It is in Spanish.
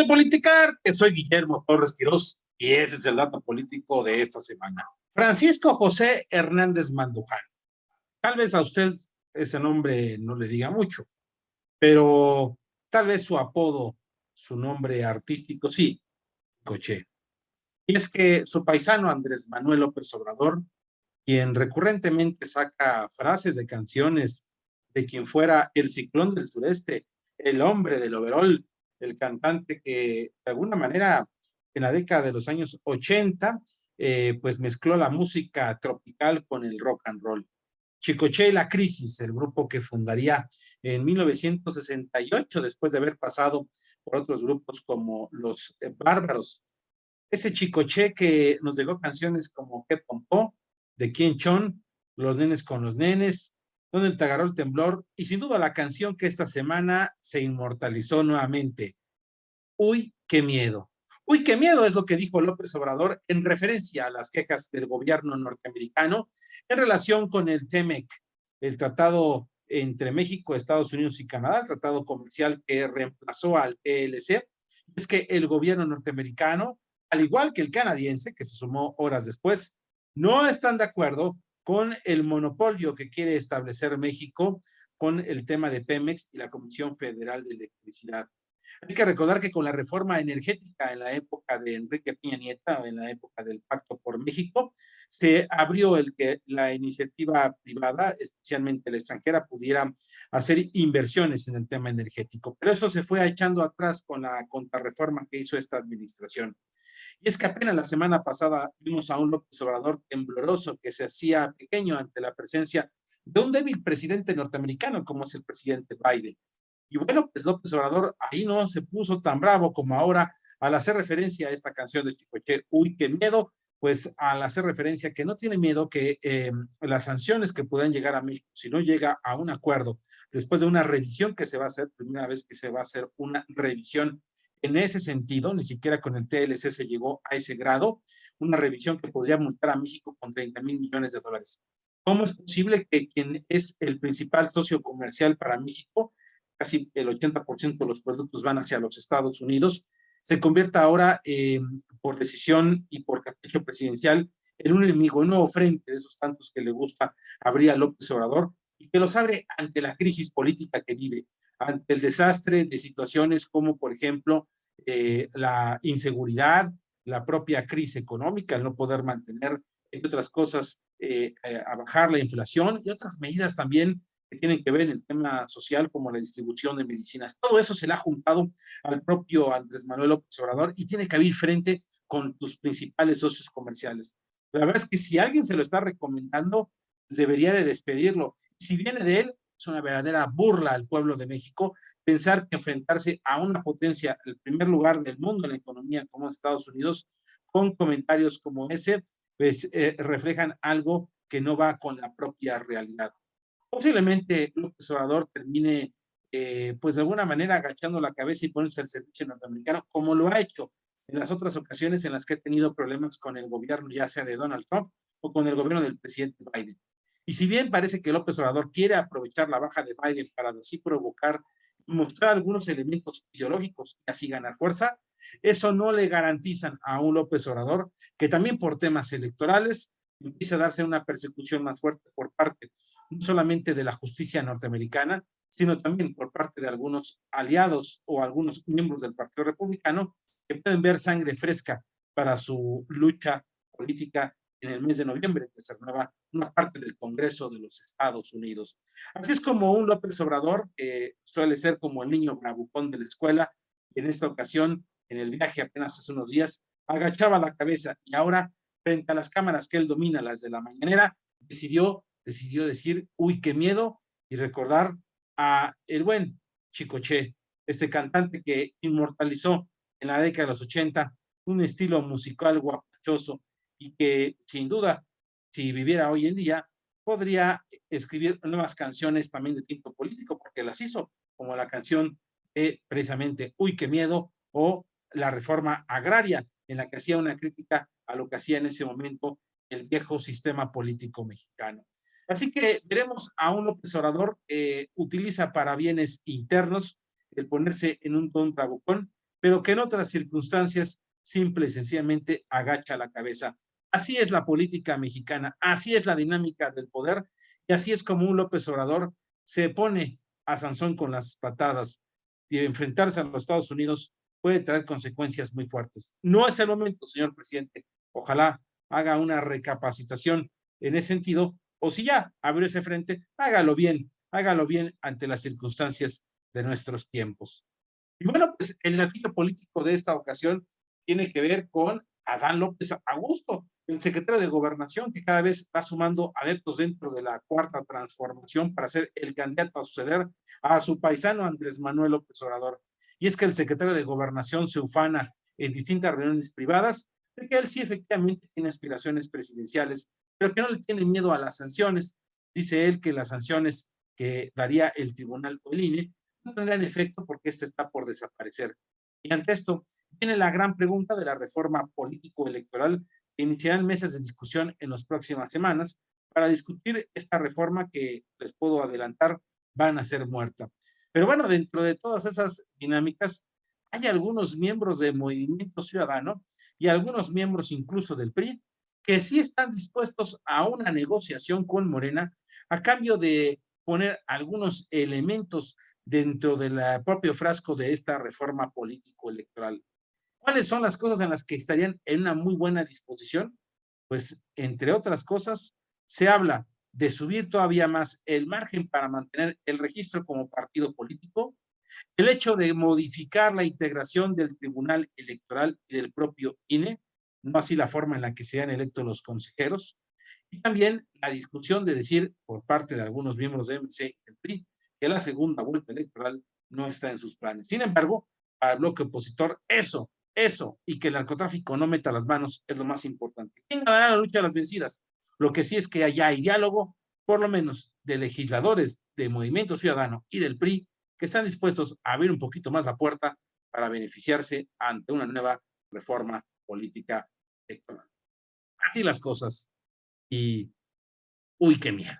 de Politicar, que soy Guillermo Torres Quirós y ese es el dato político de esta semana. Francisco José Hernández Manduján. Tal vez a usted ese nombre no le diga mucho, pero tal vez su apodo, su nombre artístico, sí, Coche. Y es que su paisano Andrés Manuel López Obrador, quien recurrentemente saca frases de canciones de quien fuera el ciclón del sureste, el hombre del overol, el cantante que de alguna manera en la década de los años 80, pues mezcló la música tropical con el rock and roll. Chicoche y la Crisis, el grupo que fundaría en 1968, después de haber pasado por otros grupos como los Bárbaros. Ese Chicoche que nos dejó canciones como Que Pompó, de Quién Chon, Los Nenes con los Nenes, Donde el Tagarol Temblor, y sin duda la canción que esta semana se inmortalizó nuevamente, Uy, qué miedo. Uy, qué miedo es lo que dijo López Obrador en referencia a las quejas del gobierno norteamericano en relación con el TEMEC, el tratado entre México, Estados Unidos y Canadá, el tratado comercial que reemplazó al TLC. Es que el gobierno norteamericano, al igual que el canadiense, que se sumó horas después, no están de acuerdo con el monopolio que quiere establecer México con el tema de Pemex y la Comisión Federal de Electricidad. Hay que recordar que con la reforma energética en la época de Enrique Peña Nieto, en la época del Pacto por México, se abrió el que la iniciativa privada, especialmente la extranjera, pudiera hacer inversiones en el tema energético. Pero eso se fue echando atrás con la contrarreforma que hizo esta administración. Y es que apenas la semana pasada vimos a un López Obrador tembloroso que se hacía pequeño ante la presencia de un débil presidente norteamericano como es el presidente Biden. Y bueno, pues López Obrador ahí no se puso tan bravo como ahora al hacer referencia a esta canción de Chicoche, Uy, qué miedo, pues al hacer referencia que no tiene miedo que las sanciones que puedan llegar a México, si no llega a un acuerdo, después de una revisión que se va a hacer, primera vez que se va a hacer una revisión en ese sentido, ni siquiera con el TLC se llegó a ese grado, una revisión que podría multar a México con 30,000 millones de dólares. ¿Cómo es posible que quien es el principal socio comercial para México, casi el 80% de los productos van hacia los Estados Unidos, se convierta ahora por decisión y por capricho presidencial en un enemigo, un nuevo frente de esos tantos que le gusta abrir a López Obrador y que los abre ante la crisis política que vive, ante el desastre de situaciones como, por ejemplo, la inseguridad, la propia crisis económica, el no poder mantener, entre otras cosas, a bajar la inflación y otras medidas también que tienen que ver en el tema social, como la distribución de medicinas. Todo eso se le ha juntado al propio Andrés Manuel López Obrador y tiene que abrir frente con tus principales socios comerciales. La verdad es que si alguien se lo está recomendando, debería de despedirlo. Si viene de él, es una verdadera burla al pueblo de México pensar que enfrentarse a una potencia, el primer lugar del mundo en la economía como Estados Unidos, con comentarios como ese, pues reflejan algo que no va con la propia realidad. Posiblemente López Obrador termine, pues de alguna manera agachando la cabeza y poniéndose al servicio norteamericano, como lo ha hecho en las otras ocasiones en las que ha tenido problemas con el gobierno, ya sea de Donald Trump o con el gobierno del presidente Biden. Y si bien parece que López Obrador quiere aprovechar la baja de Biden para así provocar y mostrar algunos elementos ideológicos y así ganar fuerza, eso no le garantizan a un López Obrador que también por temas electorales empiece a darse una persecución más fuerte por parte no solamente de la justicia norteamericana, sino también por parte de algunos aliados o algunos miembros del Partido Republicano que pueden ver sangre fresca para su lucha política en el mes de noviembre, que se renueva una parte del Congreso de los Estados Unidos. Así es como un López Obrador, que suele ser como el niño bravucón de la escuela, y en esta ocasión, en el viaje apenas hace unos días, agachaba la cabeza y ahora, frente a las cámaras que él domina, las de la mañanera, decidió decir, uy, qué miedo, y recordar a el buen Chicoche, este cantante que inmortalizó en la década de los 80 un estilo musical guapachoso y que sin duda, si viviera hoy en día, podría escribir nuevas canciones también de tipo político, porque las hizo, como la canción de precisamente Uy, qué miedo, o la reforma agraria, en la que hacía una crítica a lo que hacía en ese momento el viejo sistema político mexicano. Así que veremos a un López Obrador que utiliza para bienes internos el ponerse en un ton bravucón, pero que en otras circunstancias simple y sencillamente agacha la cabeza. Así es la política mexicana, así es la dinámica del poder y así es como un López Obrador se pone a Sansón con las patadas y enfrentarse a los Estados Unidos puede traer consecuencias muy fuertes. No es el momento, señor presidente. Ojalá haga una recapacitación en ese sentido, o si ya abrió ese frente, hágalo bien ante las circunstancias de nuestros tiempos. Y bueno, pues el gatillo político de esta ocasión tiene que ver con Adán López Augusto, el secretario de Gobernación, que cada vez va sumando adeptos dentro de la cuarta transformación para ser el candidato a suceder a su paisano Andrés Manuel López Obrador. Y es que el secretario de Gobernación se ufana en distintas reuniones privadas de que él sí efectivamente tiene aspiraciones presidenciales, pero que no le tiene miedo a las sanciones. Dice él que las sanciones que daría el tribunal o el INE no tendrán efecto porque este está por desaparecer. Y ante esto, viene la gran pregunta de la reforma político-electoral que iniciarán mesas de discusión en las próximas semanas para discutir esta reforma que les puedo adelantar van a ser muerta. Pero bueno, dentro de todas esas dinámicas, hay algunos miembros del Movimiento Ciudadano y algunos miembros incluso del PRI que sí están dispuestos a una negociación con Morena a cambio de poner algunos elementos dentro del propio frasco de esta reforma político-electoral. ¿Cuáles son las cosas en las que estarían en una muy buena disposición? Pues, entre otras cosas, se habla de subir todavía más el margen para mantener el registro como partido político, el hecho de modificar la integración del Tribunal Electoral y del propio INE, no así la forma en la que sean electos los consejeros, y también la discusión de decir por parte de algunos miembros de MC y del PRI que la segunda vuelta electoral no está en sus planes. Sin embargo, al bloque opositor, eso, y que el narcotráfico no meta las manos es lo más importante. ¿Quién ganará la lucha de las vencidas? Lo que sí es que allá hay diálogo, por lo menos de legisladores de Movimiento Ciudadano y del PRI, que están dispuestos a abrir un poquito más la puerta para beneficiarse ante una nueva reforma política electoral. Así las cosas. Y, uy, qué miedo.